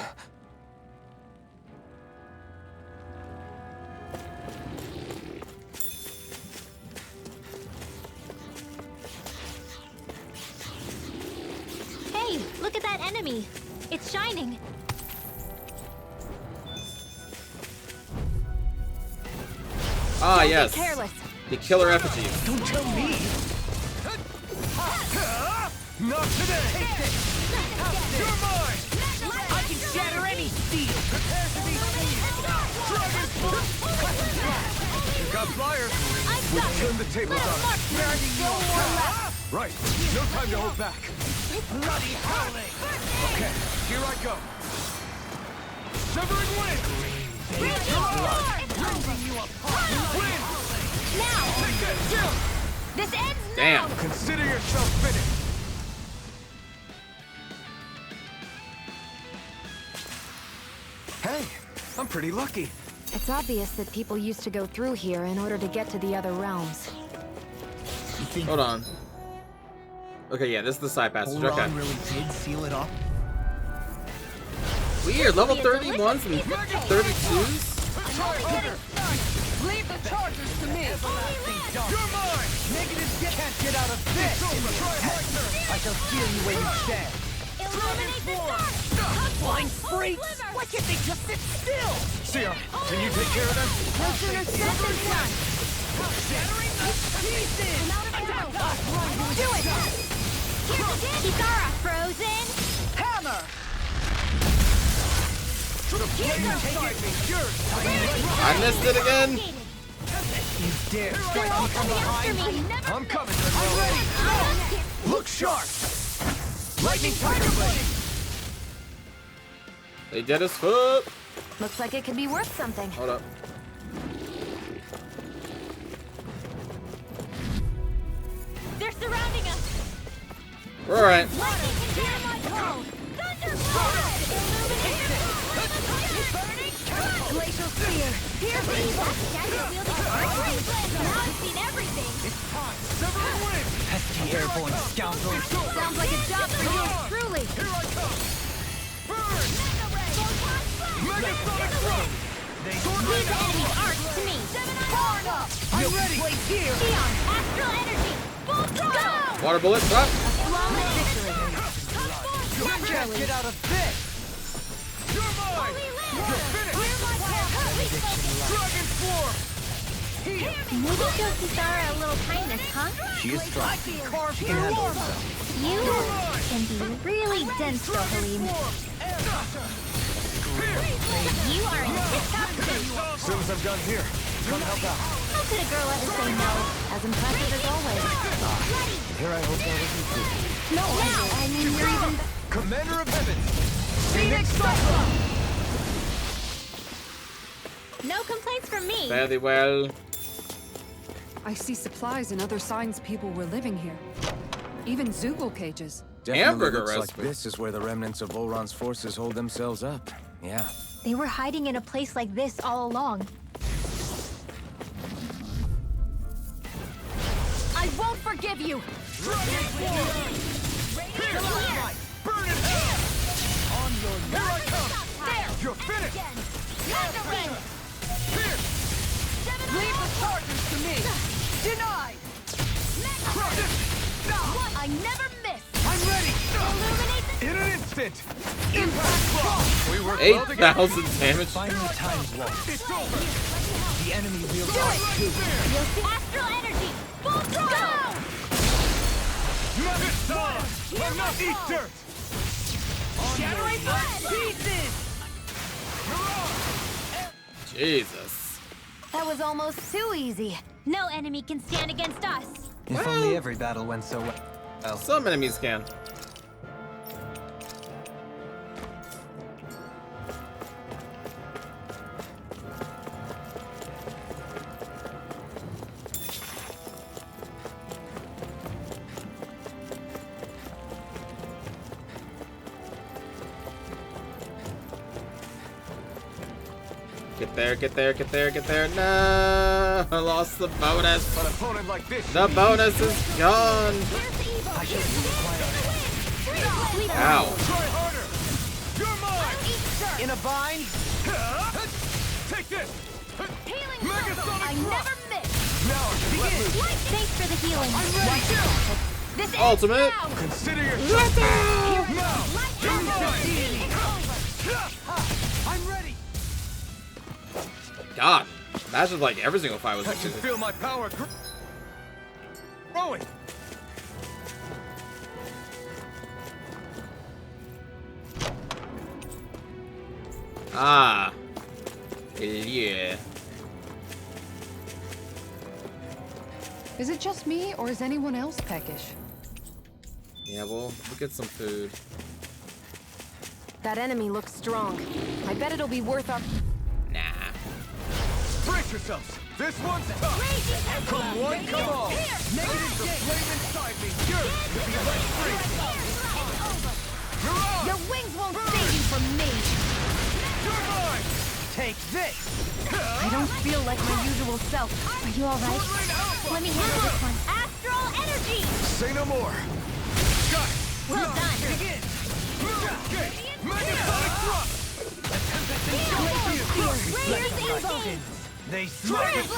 Hey, look at that enemy. It's shining. Ah, Don't yes. be careless. The killer effigy. Don't tell me. Not today! You're mine! I can shatter any steel. Prepare to be seized! Dragon Force! You got flyers! We'll turn the tables on it. Right, no time to hold back. Bloody howling. Okay, here I go. Severing wind! Wind! Now! Take this! Chill! This ends Damn. Consider yourself finished. Hey, I'm pretty lucky. It's obvious that people used to go through here in order to get to the other realms. You think Hold on. Okay, yeah, this is the side passage. Okay. Holron really did seal it off? Weird. Level 31s and 32s? Leave the charges to me! You're mine! Negatives can't get out of this! I shall feel you where you stand. Illuminate the stars! Blind freaks! Why can't they just sit still? Sia, can you take care of them? No sooner said than done! Shattering the pieces! Do it! Kitara, frozen! Hammer! I missed it again. You dare strike me from behind? I'm coming, Manuel. Look sharp! Lightning Tiger Blade! They did his foot. Looks like it could be worth something. Hold up. They're surrounding us! We're alright. Lightning can hear my call! Thunderbolt! Illuminate the stars! Burning current! Glacial Spear! Pierce me! Dagger wielding Earthquake! Now I've seen everything! Severing wind! Pesky airborne scoundrels. Sounds like a job for you, truly. Here I come! Burn! Megasonic Drum! Leave the enemy arc to me! I'm ready! Right here! Eon, astral energy! Full throttle! Water bullet, drop. Flawless victory. You can't get out of this! You're mine! You're finished! Dragon Force! Maybe show Kisara a little kindness, huh? She is strong. Carve She can handle herself. You can be really dense, though, Halim. You are in tip-top shape. As soon as I'm done here, come help out. How could a girl ever say no? As impressive as always. Here I hope that wasn't true. No, I mean, you're even... Commander of Heaven! Phoenix Cyclone! No complaints from me. Fairly well. I see supplies and other signs people were living here. Even Zoogle cages. Definitely Hamburger looks recipe. like this is where the remnants of Volron's forces hold themselves up. Yeah. They were hiding in a place like this all along. I won't forgive you. Burn in hell! On your Here I come! You're finished! Leave the charges to me! Denied! I never miss. I'm ready! Illuminate the... In an instant! Impact block! We work well together! 8,000 damage. Finally, time's lost. It's over! The enemy wields You'll see astral energy! Full throttle! Megasonic! I'm not eat dirt! Shattering the pieces! Jesus. That was almost too easy. No enemy can stand against us. If only every battle went so well. Some enemies can. Get there, get there, get there, get there. No, I lost the bonus. An opponent like this. The bonus is gone. I shall be quiet. Ow. Try harder! You're mine! In a bind? Take this! Healing Megasonic I Thrust! never miss. Now I can let loose! Thanks for the healing. This ends Ultimate. now. Consider yourself now! I'm ready! God, Imagine like every single fight was I like can this. feel my power growing. Ah. Yeah. Is it just me, or is anyone else peckish? Yeah, we'll get some food. That enemy looks strong. I bet it'll be worth our... Nah. Brace yourselves. This one's tough. Come one, come all. Negative the flame inside me. Yours to be let free. You're on. Your wings won't save you from me! You're mine. Take this! I don't feel like my usual self. Are you alright? Let me handle this one. Astral energy! Say no more. Got it. Well done! Begin. Okay. Magnetic thrust. Raider's instinct! They Dance smoke in the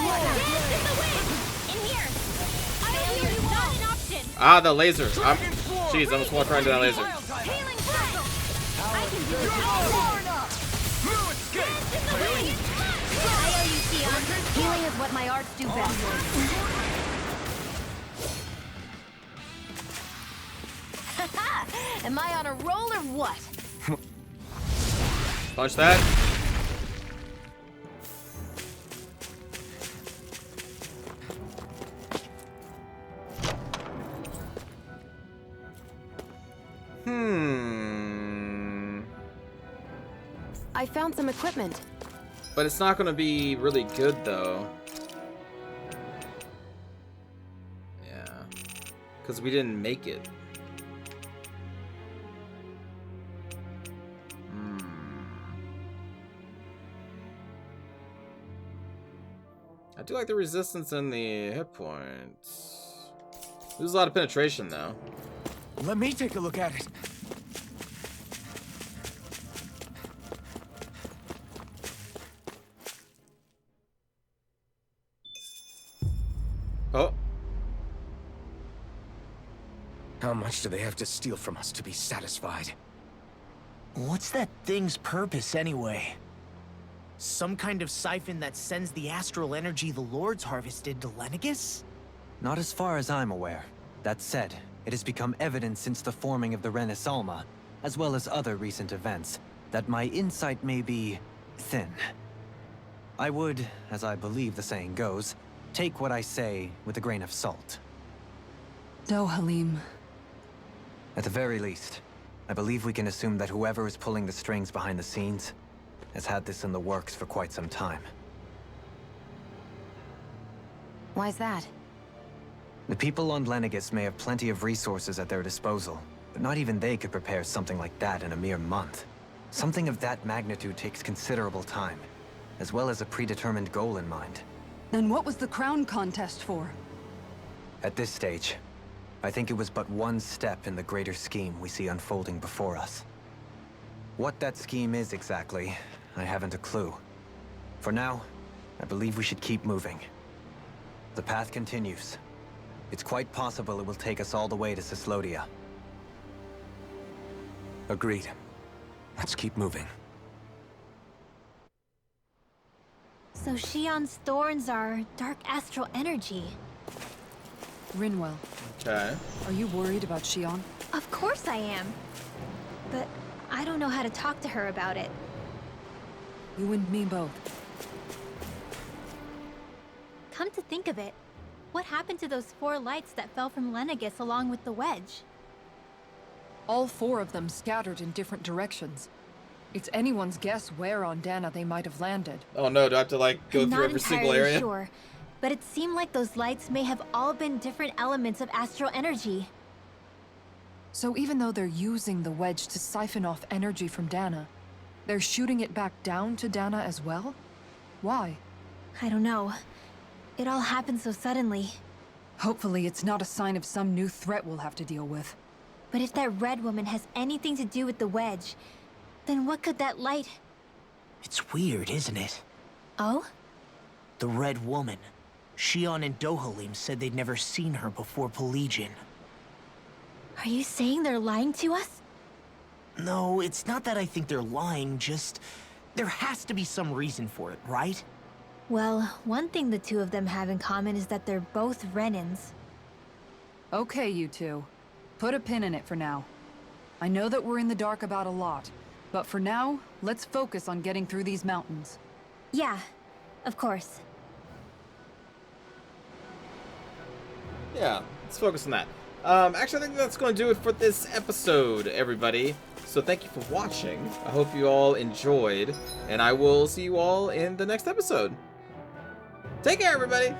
wind! In here! Failure's not an option! Ah, the lasers. Jeez, I almost walked right into that laser. Healing breath! I can do it all! No escape. Dance in the wind! I owe you, Sion. Healing is what my arts do best. Am I on a roll or what? Punch that. I found some equipment. But it's not gonna be really good though. Yeah. Because we didn't make it. I do like the resistance and the hit points. There's a lot of penetration though. Let me take a look at it. Oh. How much do they have to steal from us to be satisfied? What's that thing's purpose, anyway? Some kind of siphon that sends the astral energy the Lords harvested to Lenegis? Not as far as I'm aware. That said, it has become evident since the forming of the Renaissance, as well as other recent events, that my insight may be thin. I would, as I believe the saying goes, take what I say with a grain of salt. Dohalim. At the very least, I believe we can assume that whoever is pulling the strings behind the scenes has had this in the works for quite some time. Why's that? The people on Lenegis may have plenty of resources at their disposal, but not even they could prepare something like that in a mere month. Something of that magnitude takes considerable time, as well as a predetermined goal in mind. Then what was the crown contest for? At this stage, I think it was but one step in the greater scheme we see unfolding before us. What that scheme is exactly, I haven't a clue. For now, I believe we should keep moving. The path continues. It's quite possible it will take us all the way to Cyslodia. Agreed. Let's keep moving. So Shion's thorns are dark astral energy. Rinwell, Okay. are you worried about Shion? Of course I am. But I don't know how to talk to her about it. You and me both. Come to think of it, what happened to those 4 lights that fell from Lenegis along with the wedge? All 4 of them scattered in different directions. It's anyone's guess where on Dana they might have landed. Oh no, do I have to like go I'm through not every single entirely area? sure, but it seemed like those lights may have all been different elements of astral energy. So even though they're using the wedge to siphon off energy from Dana, they're shooting it back down to Dana as well? Why? I don't know. It all happened so suddenly. Hopefully it's not a sign of some new threat we'll have to deal with. But if that red woman has anything to do with the wedge, then what could that light... It's weird, isn't it? Oh? The Red Woman. Shion and Dohalim said they'd never seen her before Pelegion. Are you saying they're lying to us? No, it's not that I think they're lying, just... there has to be some reason for it, right? Well, one thing the two of them have in common is that they're both Renins. Okay, you two. Put a pin in it for now. I know that we're in the dark about a lot, but for now, let's focus on getting through these mountains. Yeah, of course. Yeah, let's focus on that. Actually, I think that's going to do it for this episode, everybody. So thank you for watching. I hope you all enjoyed, and I will see you all in the next episode. Take care, everybody!